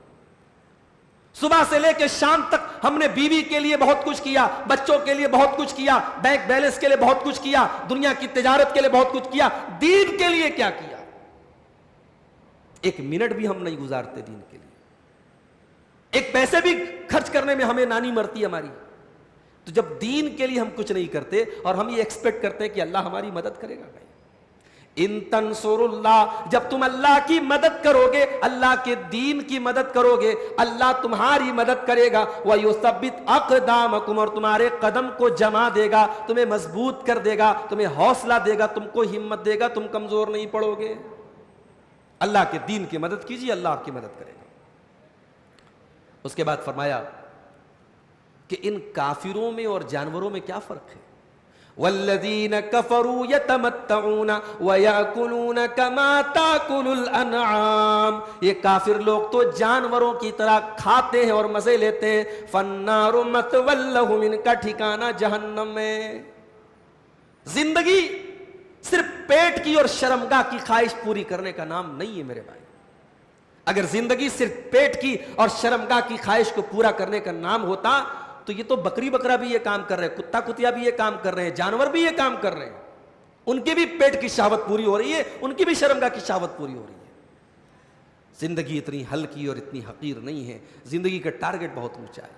صبح سے لے کے شام تک ہم نے بیوی کے لیے بہت کچھ کیا، بچوں کے لیے بہت کچھ کیا، بینک بیلنس کے لیے بہت کچھ کیا، دنیا کی تجارت کے لیے بہت کچھ کیا، دین کے لیے کیا کیا؟ 1 منٹ بھی ہم نہیں گزارتے دین کے لیے، 1 پیسے بھی خرچ کرنے میں ہمیں نانی مرتی ہے ہماری۔ تو جب دین کے لیے ہم کچھ نہیں کرتے اور ہم یہ ایکسپیکٹ کرتے ہیں کہ اللہ ہماری مدد کرے گا، نہیں۔ ان تنصر اللہ، جب تم اللہ کی مدد کرو گے، اللہ کے دین کی مدد کرو گے، اللہ تمہاری مدد کرے گا۔ وَيُثَبِّتْ أَقْدَامَكُمْ، اور تمہارے قدم کو جما دے گا، تمہیں مضبوط کر دے گا، تمہیں حوصلہ دے گا، تم کو ہمت دے گا، تم کمزور نہیں پڑو گے۔ اللہ کے دین کی مدد کیجیے، اللہ آپ کی مدد کرے گا۔ اس کے بعد فرمایا کہ ان کافروں میں اور جانوروں میں کیا فرق ہے؟ والذین کفروا یتمتعون ویأکلون کما تأکل الانعام، یہ کافر لوگ تو جانوروں کی طرح کھاتے ہیں اور مزے لیتے ہیں۔ فالنار مثوی لہم، ان کا ٹھکانہ جہنم ہے۔ زندگی صرف پیٹ کی اور شرمگاہ کی خواہش پوری کرنے کا نام نہیں ہے میرے بھائی۔ اگر زندگی صرف پیٹ کی اور شرمگاہ کی خواہش کو پورا کرنے کا نام ہوتا تو یہ تو بکری بکرا بھی یہ کام کر رہے ہیں، کتا کتیا بھی یہ کام کر رہے ہیں، جانور بھی یہ کام کر رہے ہیں، ان کے بھی پیٹ کی شہوت پوری ہو رہی ہے، ان کی بھی شرمگاہ کی شہوت پوری ہو رہی ہے۔ زندگی اتنی ہلکی اور اتنی حقیر نہیں ہے، زندگی کا ٹارگٹ بہت اونچا ہے۔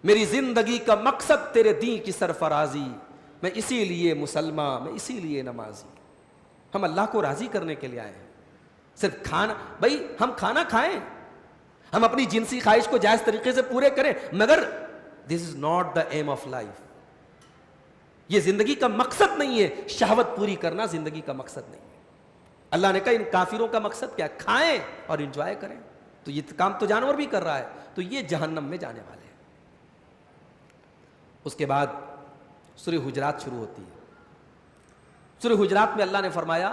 میری زندگی کا مقصد تیرے دین کی سرفرازی، میں اسی لیے مسلمان، میں اسی لیے نمازی۔ ہم اللہ کو راضی کرنے کے لیے آئے ہیں۔ صرف کھانا، بھائی ہم کھانا کھائیں، ہم اپنی جنسی خواہش کو جائز طریقے سے پورے کریں، مگر this is not the aim of life. یہ زندگی کا مقصد نہیں ہے، شہوت پوری کرنا زندگی کا مقصد نہیں ہے۔ اللہ نے کہا ان کافروں کا مقصد کیا؟ کھائیں اور انجوائے کریں۔ تو یہ کام تو جانور بھی کر رہا ہے، تو یہ جہنم میں جانے والے ہیں۔ اس کے بعد سورہ حجرات شروع ہوتی ہے۔ سورہ حجرات میں اللہ نے فرمایا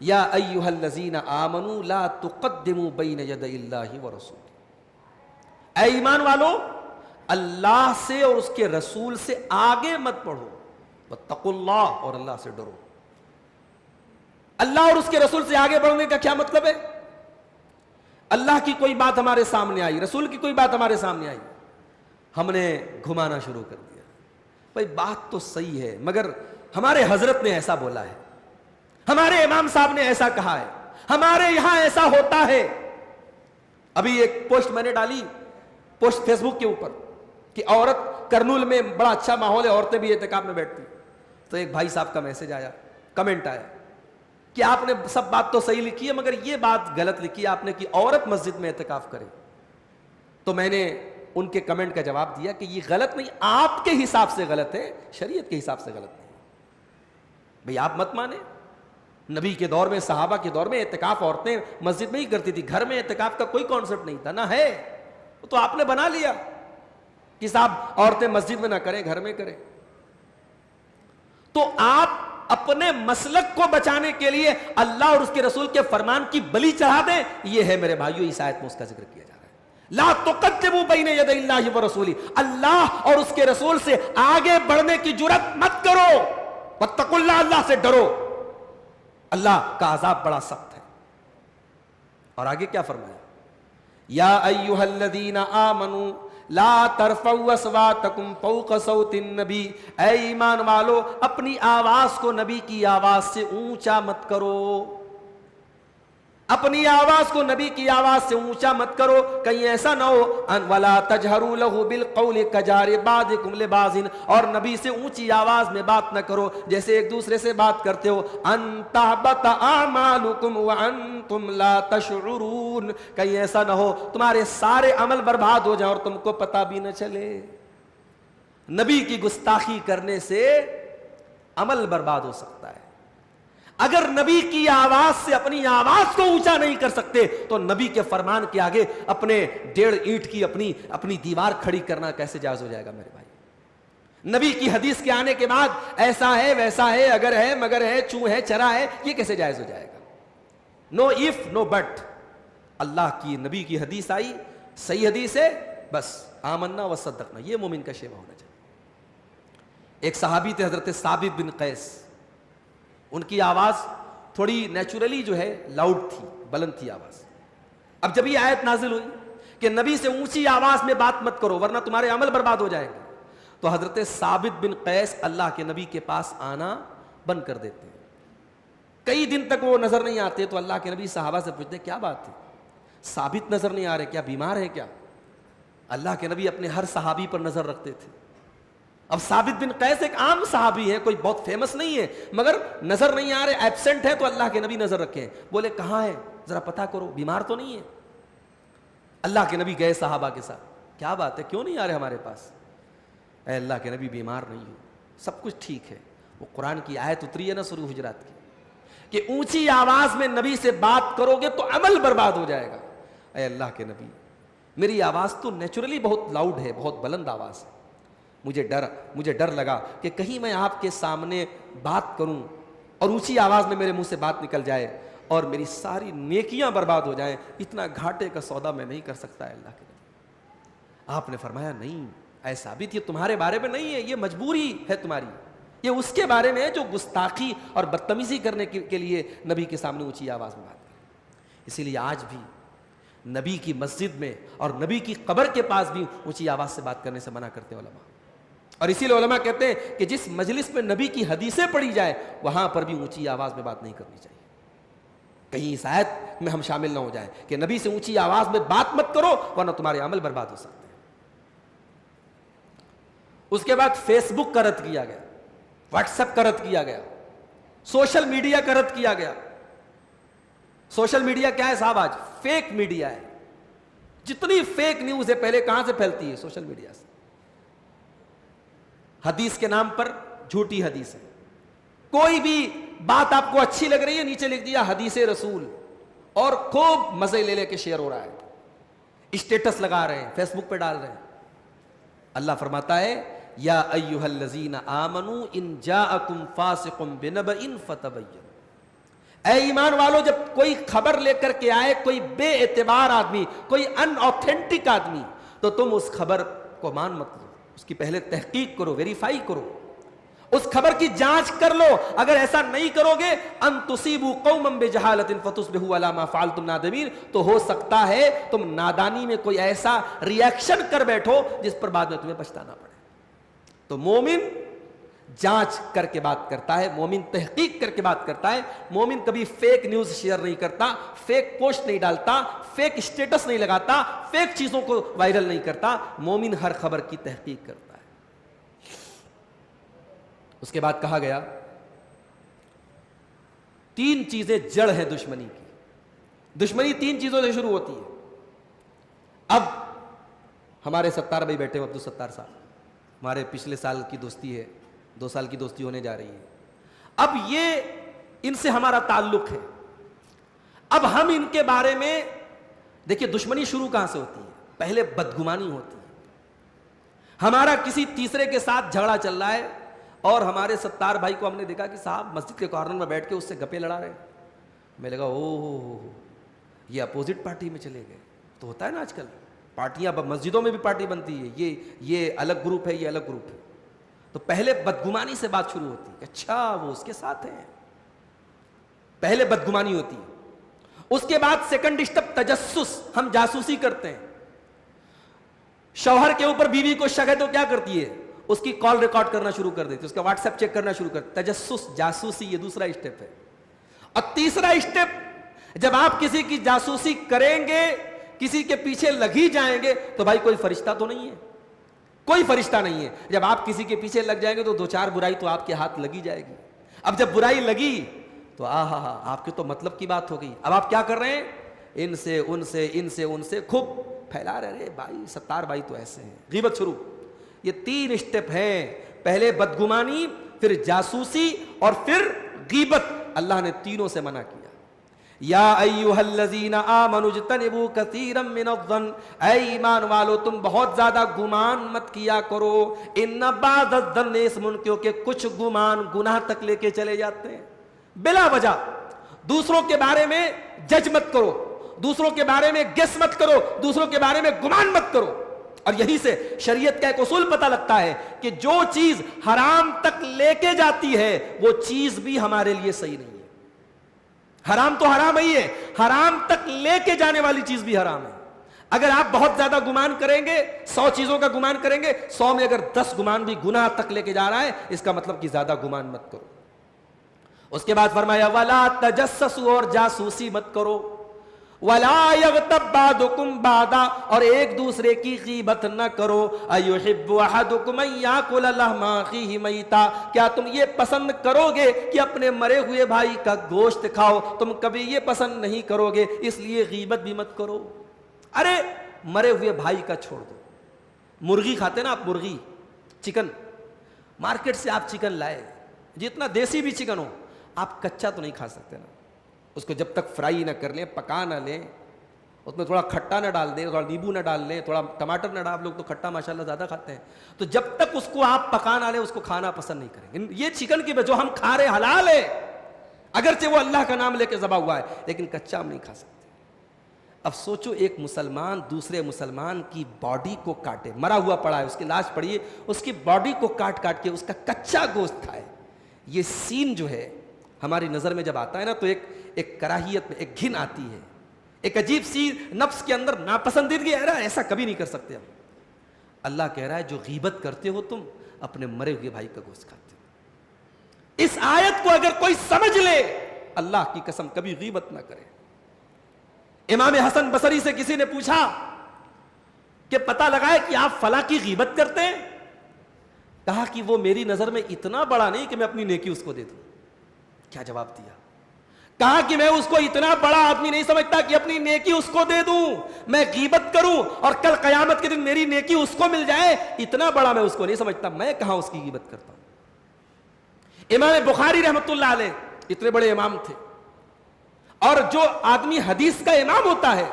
یا ایھا الذین آمنوا لا تقدموا بین یدی اللہ ورسولہ، اے ایمان والو اللہ سے اور اس کے رسول سے آگے مت بڑھو، واتقوا اللہ، اور اللہ سے ڈرو۔ اللہ اور اس کے رسول سے آگے بڑھنے کا کیا مطلب ہے؟ اللہ کی کوئی بات ہمارے سامنے آئی، رسول کی کوئی بات ہمارے سامنے آئی، ہم نے گھمانا شروع کر دیا۔ بھائی بات تو صحیح ہے، مگر ہمارے حضرت نے ایسا بولا ہے، ہمارے امام صاحب نے ایسا کہا ہے، ہمارے یہاں ایسا ہوتا ہے۔ ابھی ایک پوسٹ میں نے ڈالی، پوسٹ فیس بک کے اوپر، کہ عورت کرنول میں بڑا اچھا ماحول ہے، عورتیں بھی اعتکاف میں بیٹھتی، تو ایک بھائی صاحب کا میسج آیا کمنٹ آیا کہ آپ نے سب بات تو صحیح لکھی ہے مگر یہ بات غلط لکھی ہے آپ نے کہ عورت مسجد میں اعتکاف کرے. تو میں نے ان کے کمنٹ کا جواب دیا کہ یہ غلط نہیں, آپ کے حساب سے غلط ہے, شریعت کے حساب سے غلط نہیں. بھئی آپ مت مانیں, نبی کے دور میں, صحابہ کے دور میں اعتکاف عورتیں مسجد میں ہی کرتی تھی, گھر میں اعتکاف کا کوئی کانسیپٹ نہیں تھا, نہ ہے, تو آپ نے بنا لیا کہ صاحب عورتیں مسجد میں نہ کریں, گھر میں کریں. تو آپ اپنے مسلک کو بچانے کے لیے اللہ اور اس کے رسول کے فرمان کی بلی چڑھا دیں, یہ ہے میرے بھائیو اس آیت میں اس کا ذکر کیا جا رہا ہے. لا تقدموا بین یدی اللہ ورسولہ, اللہ اور اس کے رسول سے آگے بڑھنے کی جرات مت کرو. واتقوا اللہ, اللہ سے ڈرو, اللہ کا عذاب بڑا سخت ہے. اور آگے کیا فرمایا, یا ایھا الذین آمنوا لا ترفعوا اصواتکم فوق صوت النبی, اے ایمان والو اپنی آواز کو نبی کی آواز سے اونچا مت کرو, اپنی آواز کو نبی کی آواز سے اونچا مت کرو, کہیں ایسا نہ ہو ان ولا تجہروا لہ بالقول کجہر بعضکم لبعض, اور نبی سے اونچی آواز میں بات نہ کرو جیسے ایک دوسرے سے بات کرتے ہو, ان تحبط اعمالکم وانتم لا تشعرون, کہیں ایسا نہ ہو تمہارے سارے عمل برباد ہو جائیں اور تم کو پتہ بھی نہ چلے. نبی کی گستاخی کرنے سے عمل برباد ہو سکتا ہے. اگر نبی کی آواز سے اپنی آواز کو اونچا نہیں کر سکتے تو نبی کے فرمان کے آگے اپنے 1.5 اینٹ کی اپنی دیوار کھڑی کرنا کیسے جائز ہو جائے گا میرے بھائی. نبی کی حدیث کے آنے کے بعد ایسا ہے ویسا ہے, اگر ہے مگر ہے, چوں ہے چرا ہے, یہ کیسے جائز ہو جائے گا. نو ایف نو بٹ, اللہ کی نبی کی حدیث آئی, صحیح حدیث ہے, بس آمنا و صدقنا, یہ مومن کا شیوا ہونا چاہیے. ایک صحابی تھے حضرت ثابت بن قیس, ان کی آواز تھوڑی نیچرلی جو ہے لاؤڈ تھی, بلند تھی آواز. اب جب یہ آیت نازل ہوئی کہ نبی سے اونچی آواز میں بات مت کرو ورنہ تمہارے عمل برباد ہو جائیں گے, تو حضرت ثابت بن قیس اللہ کے نبی کے پاس آنا بند کر دیتے ہیں. کئی دن تک وہ نظر نہیں آتے, تو اللہ کے نبی صحابہ سے پوچھتے کیا بات ہے, ثابت نظر نہیں آ رہے, کیا بیمار ہے کیا. اللہ کے نبی اپنے ہر صحابی پر نظر رکھتے تھے. اب ثابت بن قیس ایک عام صحابی ہے, کوئی بہت فیمس نہیں ہے, مگر نظر نہیں آ رہے, ایبسنٹ ہے, تو اللہ کے نبی نظر رکھے. بولے کہاں ہے, ذرا پتہ کرو, بیمار تو نہیں ہے. اللہ کے نبی گئے صحابہ کے ساتھ, کیا بات ہے, کیوں نہیں آ رہے ہمارے پاس. اے اللہ کے نبی بیمار نہیں ہو, سب کچھ ٹھیک ہے. وہ قرآن کی آیت اتری ہے نا سورہ حجرات کی, کہ اونچی آواز میں نبی سے بات کرو گے تو عمل برباد ہو جائے گا. اے اللہ کے نبی, میری آواز تو نیچرلی بہت لاؤڈ ہے, بہت بلند آواز ہے, مجھے ڈر لگا کہ کہیں میں آپ کے سامنے بات کروں اور اونچی آواز میں میرے منہ سے بات نکل جائے اور میری ساری نیکیاں برباد ہو جائیں, اتنا گھاٹے کا سودا میں نہیں کر سکتا. ہے اللہ کے نبی. آپ نے فرمایا نہیں, اے ثابت, یہ تمہارے بارے میں نہیں ہے, یہ مجبوری ہے تمہاری, یہ اس کے بارے میں ہے جو گستاخی اور بدتمیزی کرنے کے لیے نبی کے سامنے اونچی آواز میں بات کرے. اسی لیے آج بھی نبی کی مسجد میں اور نبی کی قبر کے پاس بھی اونچی آواز سے بات کرنے سے منع کرتے ہیں علماء. اور اسی لیے علماء کہتے ہیں کہ جس مجلس میں نبی کی حدیثیں پڑھی جائے وہاں پر بھی اونچی آواز میں بات نہیں کرنی چاہیے, کہیں اس آیت میں ہم شامل نہ ہو جائیں کہ نبی سے اونچی آواز میں بات مت کرو ورنہ تمہارے عمل برباد ہو سکتے ہیں. اس کے بعد فیس بک کا رد کیا گیا, واٹس ایپ کا رد کیا گیا, سوشل میڈیا کا رد کیا گیا. سوشل میڈیا کیا ہے صاحب, آج فیک میڈیا ہے. جتنی فیک نیوز ہے پہلے کہاں سے پھیلتی ہے, سوشل میڈیا سے. حدیث کے نام پر جھوٹی حدیث ہے, کوئی بھی بات آپ کو اچھی لگ رہی ہے نیچے لکھ دیا حدیث رسول, اور خوب مزے لے کے شیئر ہو رہا ہے, اسٹیٹس لگا رہے ہیں, فیس بک پہ ڈال رہے ہیں. اللہ فرماتا ہے یا ایھا الذین آمنوا ان جاءکم فاسق بنبأ فتبینوا, اے ایمان والو جب کوئی خبر لے کر کے آئے کوئی بے اعتبار آدمی, کوئی ان آتھینٹک آدمی, تو تم اس خبر کو مان مت لو, اس کی پہلے تحقیق کرو, ویریفائی کرو, اس خبر کی جانچ کر لو. اگر ایسا نہیں کرو گے ان تصیبوا قوما بجہالۃ فتصبحوا علی ما فعلتم نادمین, تو ہو سکتا ہے تم نادانی میں کوئی ایسا ری ایکشن کر بیٹھو جس پر بعد میں تمہیں پچھتانا پڑے. تو مومن جانچ کر کے بات کرتا ہے, مومن تحقیق کر کے بات کرتا ہے, مومن کبھی فیک نیوز شیئر نہیں کرتا, فیک پوسٹ نہیں ڈالتا, فیک اسٹیٹس نہیں لگاتا, فیک چیزوں کو وائرل نہیں کرتا. مومن ہر خبر کی تحقیق کرتا ہے. اس کے بعد کہا گیا تین چیزیں جڑ ہیں دشمنی کی. دشمنی تین چیزوں سے شروع ہوتی ہے. اب ہمارے ستار بھائی بیٹھے ہیں, عبدالستار صاحب, ہمارے پچھلے سال کی دوستی ہے, 2 سال کی دوستی ہونے جا رہی ہے. اب یہ ان سے ہمارا تعلق ہے. اب ہم ان کے بارے میں دیکھیے, دشمنی شروع کہاں سے ہوتی ہے؟ پہلے بدگمانی ہوتی ہے. ہمارا کسی تیسرے کے ساتھ جھگڑا چل رہا ہے اور ہمارے ستار بھائی کو ہم نے دیکھا کہ صاحب مسجد کے کارنر میں بیٹھ کے اس سے گپے لڑا رہے ہیں. میں لگا او یہ اپوزٹ پارٹی میں چلے گئے. تو ہوتا ہے نا آج کل پارٹیاں, مسجدوں میں بھی پارٹی بنتی ہے, یہ الگ گروپ ہے, یہ الگ گروپ ہے. تو پہلے بدگمانی سے بات شروع ہوتی ہے, اچھا وہ اس کے ساتھ ہیں. پہلے بدگمانی ہوتی ہے. اس کے بعد سیکنڈ اسٹیپ تجسس, ہم جاسوسی کرتے ہیں. شوہر کے اوپر بیوی کو شک ہے تو کیا کرتی ہے؟ اس کی کال ریکارڈ کرنا شروع کر دیتی ہے, اس کا واٹس ایپ چیک کرنا شروع کر. تجسس, جاسوسی, یہ دوسرا اسٹیپ ہے. اور تیسرا اسٹیپ, جب آپ کسی کی جاسوسی کریں گے, کسی کے پیچھے لگ ہی جائیں گے, تو بھائی کوئی فرشتہ تو نہیں ہے, کوئی فرشتہ نہیں ہے. جب آپ کسی کے پیچھے لگ جائیں گے تو 2-4 برائی تو آپ کے ہاتھ لگی جائے گی. اب جب برائی لگی تو آپ کے تو مطلب کی بات ہو گئی. اب آپ کیا کر رہے ہیں؟ ان سے ان سے خوب پھیلا رہے بھائی, ستار بھائی تو ایسے ہیں, غیبت شروع. یہ 3 اسٹیپ ہیں, پہلے بدگمانی, پھر جاسوسی اور پھر غیبت. اللہ نے تینوں سے منع کیا. یا ایھا الذین آمنوا اجتنبوا کثیرا من الظن, اے ایمان والو تم بہت زیادہ گمان مت کیا کرو. ان بعض الظن اسم, کیونکہ کچھ گمان گناہ تک لے کے چلے جاتے ہیں. بلا وجہ دوسروں کے بارے میں جج مت کرو, دوسروں کے بارے میں گیس مت کرو, دوسروں کے بارے میں گمان مت کرو. اور یہی سے شریعت کا ایک اصول پتہ لگتا ہے کہ جو چیز حرام تک لے کے جاتی ہے وہ چیز بھی ہمارے لیے صحیح نہیں ہے. حرام تو حرام ہی ہے, حرام تک لے کے جانے والی چیز بھی حرام ہے. اگر آپ بہت زیادہ گمان کریں گے, 100 چیزوں کا گمان کریں گے, 100 میں اگر 10 گمان بھی گناہ تک لے کے جا رہا ہے, اس کا مطلب کہ زیادہ گمان مت کرو. اس کے بعد فرمایا ولا تجسسوا, اور جاسوسی مت کرو. ولا یغتب بعضکم بعضا, اور ایک دوسرے کی غیبت نہ کرو. ایحب احدکم ان یاکل لحم اخیہ میتا, کیا تم یہ پسند کرو گے کہ اپنے مرے ہوئے بھائی کا گوشت کھاؤ؟ تم کبھی یہ پسند نہیں کرو گے, اس لیے غیبت بھی مت کرو. ارے مرے ہوئے بھائی کا چھوڑ دو, مرغی کھاتے نا آپ, مرغی, چکن, مارکیٹ سے آپ چکن لائے, جتنا دیسی بھی چکن ہو, آپ کچا تو نہیں کھا سکتے نا. اس کو جب تک فرائی نہ کر لیں, پکا نہ لیں, اس میں تھوڑا کھٹا نہ ڈال دیں, تھوڑا نیبو نہ ڈال لیں, تھوڑا ٹماٹر نہ ڈال, لوگ تو کھٹا ماشاءاللہ زیادہ کھاتے ہیں, تو جب تک اس کو آپ پکا نہ لیں اس کو کھانا پسند نہیں کریں گے. یہ چکن کی جو ہم کھا رہے حلال ہے, اگرچہ وہ اللہ کا نام لے کے ذبح ہوا ہے, لیکن کچا ہم نہیں کھا سکتے. اب سوچو ایک مسلمان دوسرے مسلمان کی باڈی کو کاٹے, مرا ہوا پڑا ہے, اس کی لاش پڑی ہے, اس کی باڈی کو کاٹ کاٹ کے اس کا کچا گوشت کھائے. یہ سین جو ہے ہماری نظر میں جب آتا ہے نا, تو ایک کراہیت میں ایک گھن آتی ہے, ایک عجیب سی نفس کے اندر ناپسندیدگی ہے. ایسا کبھی نہیں کر سکتے ہم. اللہ کہہ رہا ہے جو غیبت کرتے ہو تم, اپنے مرے ہوئے بھائی کا گوشت کھاتے ہو. اس آیت کو اگر کوئی سمجھ لے, اللہ کی قسم کبھی غیبت نہ کرے. امام حسن بصری سے کسی نے پوچھا کہ پتہ لگا ہے کہ آپ فلاں کی غیبت کرتے ہیں؟ کہا کہ وہ میری نظر میں اتنا بڑا نہیں کہ میں اپنی نیکی اس کو دے دوں. کیا جواب دیا؟ کہا کہ میں اس کو اتنا بڑا آدمی نہیں سمجھتا کہ اپنی نیکی اس کو دے دوں. میں غیبت کروں اور کل قیامت کے دن میری نیکی اس کو مل جائے, اتنا بڑا میں اس کو نہیں سمجھتا. میں کہاں اس کی غیبت کرتا ہوں. امام بخاری رحمۃ اللہ علیہ اتنے بڑے امام تھے, اور جو آدمی حدیث کا امام ہوتا ہے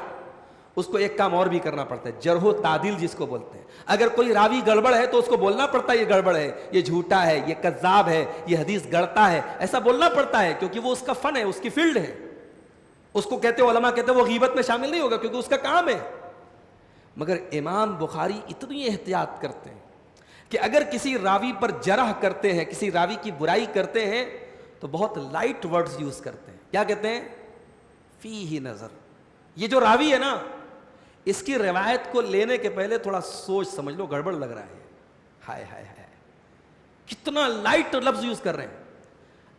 اس کو ایک کام اور بھی کرنا پڑتا ہے, جرح و تعدیل جس کو بولتے ہیں. اگر کوئی راوی گڑبڑ ہے تو اس کو بولنا پڑتا ہے یہ گڑبڑ ہے, یہ جھوٹا ہے, یہ کذاب ہے, یہ حدیث گڑتا ہے, ایسا بولنا پڑتا ہے, کیونکہ وہ اس کا فن ہے, اس کی فیلڈ ہے. اس کو کہتے ہیں علماء کہتے ہیں وہ غیبت میں شامل نہیں ہوگا کیونکہ اس کا کام ہے. مگر امام بخاری اتنی احتیاط کرتے ہیں کہ اگر کسی راوی پر جرح کرتے ہیں, کسی راوی کی برائی کرتے ہیں, تو بہت لائٹ ورڈز یوز کرتے ہیں. کیا کہتے ہیں؟ فیہ نظر. یہ جو راوی ہے نا, اس کی روایت کو لینے کے پہلے تھوڑا سوچ سمجھ لو, گڑبڑ لگ رہا ہے. ہائے ہائے ہائے, کتنا لائٹ لفظ یوز کر رہے ہیں.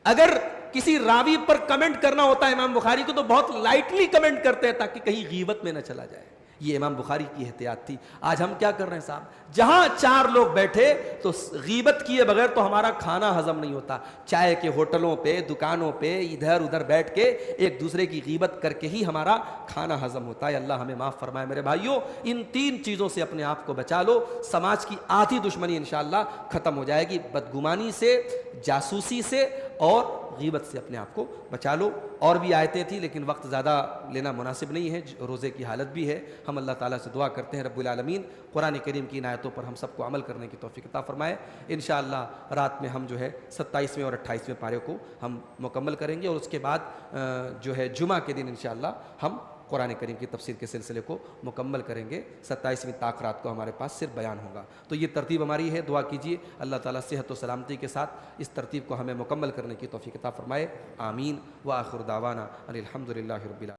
اگر کسی راوی پر کمنٹ کرنا ہوتا ہے امام بخاری کو تو بہت لائٹلی کمنٹ کرتے ہیں تاکہ کہیں غیبت میں نہ چلا جائے. یہ امام بخاری کی احتیاط تھی۔ آج ہم کیا کر رہے ہیں صاحب، جہاں 4 لوگ بیٹھے تو غیبت کیے بغیر تو ہمارا کھانا ہضم نہیں ہوتا۔ چائے کے ہوٹلوں پہ، دکانوں پہ ادھر ادھر بیٹھ کے ایک دوسرے کی غیبت کر کے ہی ہمارا کھانا ہضم ہوتا ہے۔ اللہ ہمیں معاف فرمائے۔ میرے بھائیوں، ان 3 چیزوں سے اپنے آپ کو بچا لو، سماج کی آدھی دشمنی انشاءاللہ ختم ہو جائے گی۔ بدگمانی سے، جاسوسی سے اور غیبت سے اپنے آپ کو بچا لو۔ اور بھی آیتیں تھیں لیکن وقت زیادہ لینا مناسب نہیں ہے، روزے کی حالت بھی ہے۔ ہم اللہ تعالیٰ سے دعا کرتے ہیں رب العالمین قرآن کریم کی ان آیتوں پر ہم سب کو عمل کرنے کی توفیق عطا فرمائے۔ انشاءاللہ رات میں ہم جو ہے 27ویں اور 28ویں پارے کو ہم مکمل کریں گے، اور اس کے بعد جو ہے جمعہ کے دن انشاءاللہ ہم قرآن کریم کی تفسیر کے سلسلے کو مکمل کریں گے۔ 27ویں طاق رات کو ہمارے پاس صرف بیان ہوگا۔ تو یہ ترتیب ہماری ہے، دعا کیجیے اللہ تعالیٰ صحت و سلامتی کے ساتھ اس ترتیب کو ہمیں مکمل کرنے کی توفیق عطا فرمائے۔ آمین۔ وآخر دعوانا ان الحمد للہ رب العالمین۔